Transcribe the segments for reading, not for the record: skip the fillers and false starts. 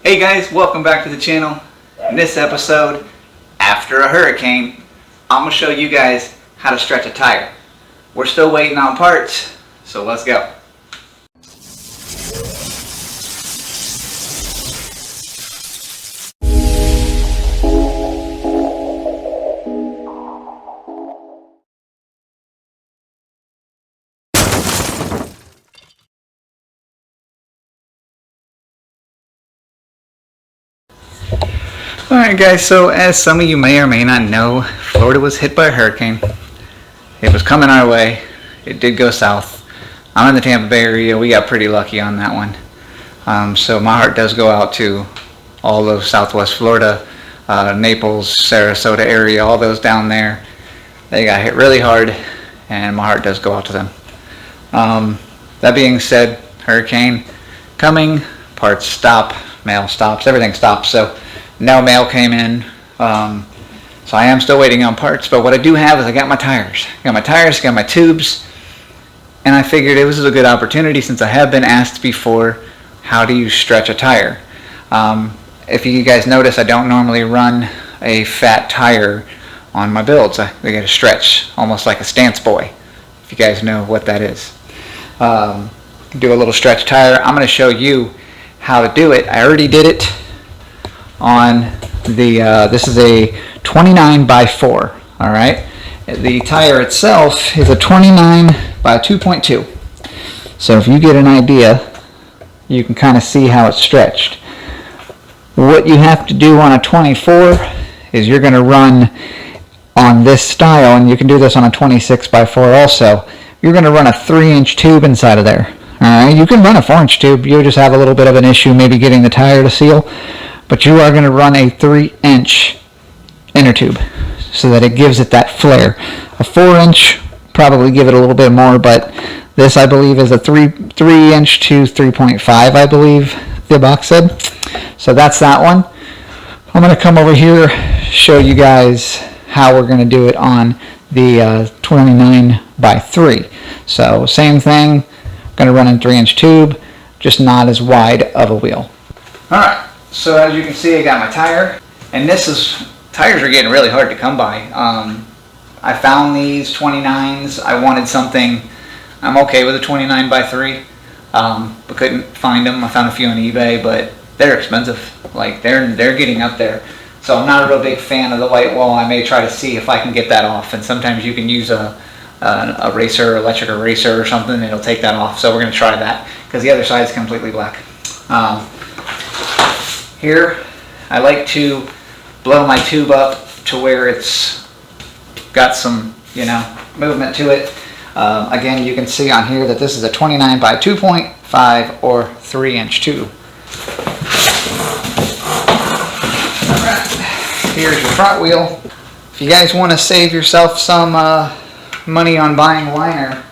Hey guys, welcome back to the channel. In this episode, after a hurricane, I'm going to show you guys how to stretch a tire. We're still waiting on parts, so let's go. Alright guys, so as some of you may or may not know, Florida was hit by a hurricane. It was coming our way. It did go south. I'm in the Tampa Bay area. We got pretty lucky on that one. So my heart does go out to all of Southwest Florida, Naples, Sarasota area, all those down there. They got hit really hard, and my heart does go out to them. That being said, hurricane coming, parts stop, mail stops, everything stops. So no mail came in, so I am still waiting on parts. But what I do have is I got my tires. Got my tubes, and I figured it was a good opportunity since I have been asked before, how do you stretch a tire? If you guys notice, I don't normally run a fat tire on my builds. They get a stretch, almost like a stance buoy, if you guys know what that is. Do a little stretch tire. I'm going to show you how to do it. I already did it on the this is a 29 by 4. All right, the tire itself is a 29 by 2.2. so if you get an idea, you can kind of see how it's stretched. What you have to do on a 24 is you're going to run on this style, and you can do this on a 26 by 4 also. You're going to run a 3-inch tube inside of there. All right, you can run a 4-inch tube. You'll just have a little bit of an issue maybe getting the tire to seal. But you are going to run a 3-inch inner tube so that it gives it that flare. A 4-inch probably give it a little bit more, but this I believe is a 3-inch to 3.5, I believe the box said. So that's that one. I'm going to come over here, show you guys how we're going to do it on the 29 by 3. So same thing, going to run in 3-inch tube, just not as wide of a wheel. Alright. So as you can see, I got my tire, and tires are getting really hard to come by. I found these 29s. I wanted something. I'm okay with a 29 by 3, but couldn't find them. I found a few on eBay, but they're expensive. Like they're getting up there. So I'm not a real big fan of the white wall. I may try to see if I can get that off. And sometimes you can use a eraser, electric eraser or something, and it'll take that off. So we're going to try that because the other side is completely black. Here, I like to blow my tube up to where it's got some, movement to it. Again, you can see on here that this is a 29 by 2.5 or 3-inch tube. Alright, here's your front wheel. If you guys want to save yourself some money on buying liner,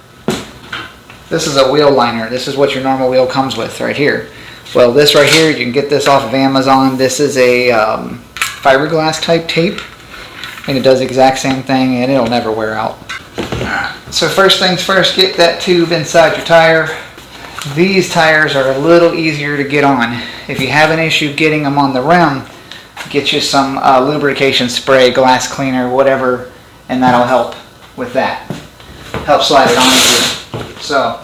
this is a wheel liner. This is what your normal wheel comes with right here. Well, this right here, you can get this off of Amazon. This is a fiberglass type tape, and it does the exact same thing, and it'll never wear out. So first things first, get that tube inside your tire. These tires are a little easier to get on. If you have an issue getting them on the rim, get you some lubrication spray, glass cleaner, whatever, and that'll help with that. Help slide it on easier. So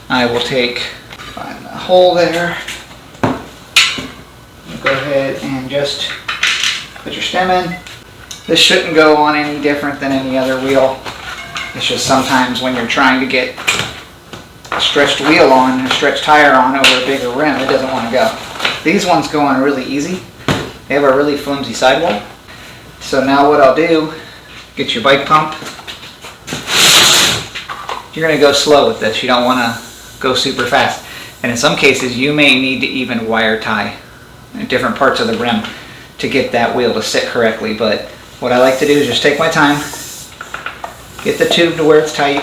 I will find the hole there. Go ahead and just put your stem in. This shouldn't go on any different than any other wheel. It's just sometimes when you're trying to get a stretched wheel on, a stretched tire on over a bigger rim, it doesn't want to go. These ones go on really easy. They have a really flimsy sidewall. So now what I'll do, get your bike pump. You're going to go slow with this. You don't want to go super fast. And in some cases, you may need to even wire tie in different parts of the rim to get that wheel to sit correctly. But what I like to do is just take my time, get the tube to where it's tight,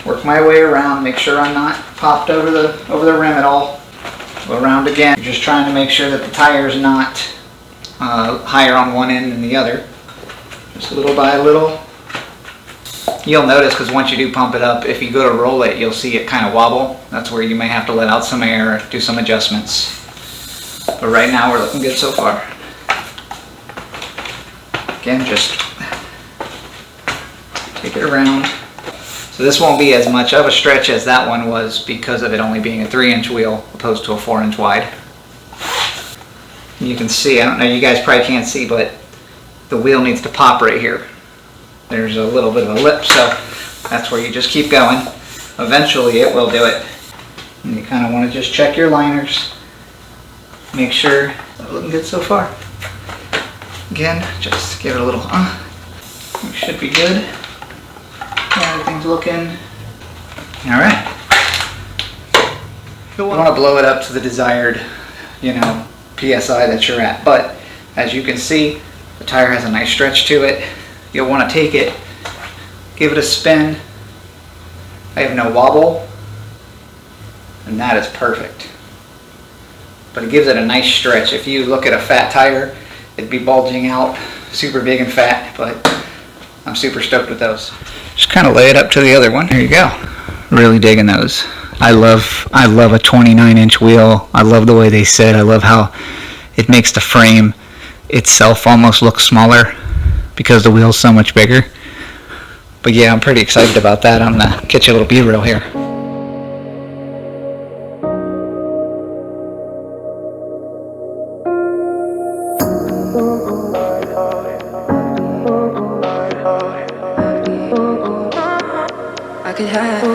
work my way around, make sure I'm not popped over the rim at all. Go around again. You're just trying to make sure that the tire is not higher on one end than the other. Just little by little. You'll notice, because once you do pump it up, if you go to roll it, you'll see it kind of wobble. That's where you may have to let out some air, do some adjustments. But right now we're looking good so far. Again, just take it around. So this won't be as much of a stretch as that one was because of it only being a 3-inch wheel opposed to a 4-inch wide. You can see, I don't know, you guys probably can't see, but the wheel needs to pop right here. There's a little bit of a lip, so that's where you just keep going. Eventually it will do it. And you kind of want to just check your liners. Make sure they're looking good so far. Again, just give it a little We should be good. Yeah, everything's looking alright. You want to blow it up to the desired, PSI that you're at. But as you can see, the tire has a nice stretch to it. You'll want to take it, give it a spin. I have no wobble, and that is perfect. But it gives it a nice stretch. If you look at a fat tire, it'd be bulging out, super big and fat, but I'm super stoked with those. Just kind of lay it up to the other one. There you go. Really digging those. I love a 29-inch wheel. I love the way they sit. I love how it makes the frame itself almost look smaller because the wheel's so much bigger. But yeah, I'm pretty excited about that. I'm gonna get you a little B-roll here. I could have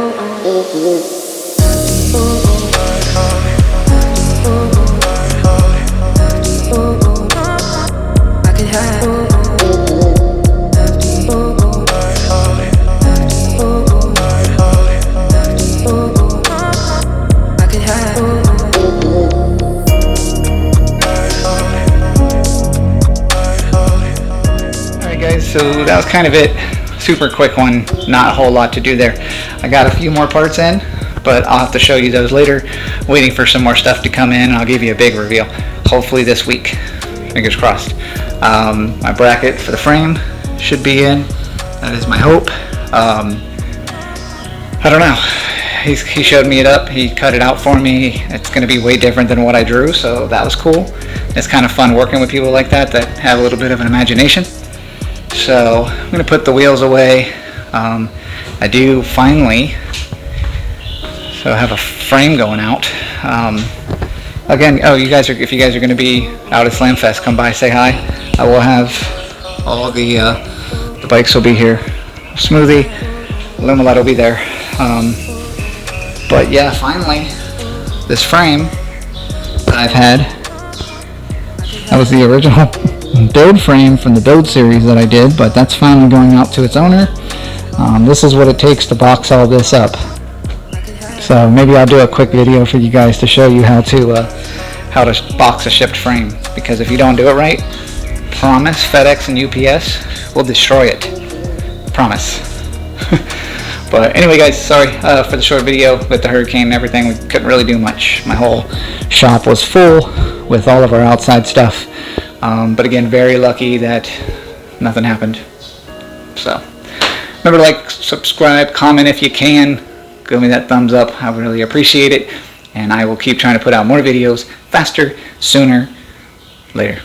So that was kind of it. Super quick one, not a whole lot to do there. I got a few more parts in, but I'll have to show you those later. Waiting for some more stuff to come in. I'll give you a big reveal, hopefully this week. Fingers crossed. My bracket for the frame should be in. That is my hope. I don't know. He showed me it up. He cut it out for me. It's going to be way different than what I drew, so that was cool. It's kind of fun working with people like that have a little bit of an imagination. So I'm going to put the wheels away. I do finally, so I have a frame going out. Again, if you guys are going to be out at Slamfest, come by, say hi. I will have all the bikes will be here. Smoothie, Lumelette will be there. But yeah, finally, this frame that I've had, that was the original build frame from the build series that I did, but that's finally going out to its owner. This is what it takes to box all this up. So maybe I'll do a quick video for you guys to show you how to box a shipped frame, because if you don't do it right, promise FedEx and UPS will destroy it. Promise. But anyway guys, sorry for the short video with the hurricane and everything. We couldn't really do much. My whole shop was full with all of our outside stuff. But again, very lucky that nothing happened. So remember to like, subscribe, comment if you can. Give me that thumbs up. I really appreciate it. And I will keep trying to put out more videos faster, sooner, later.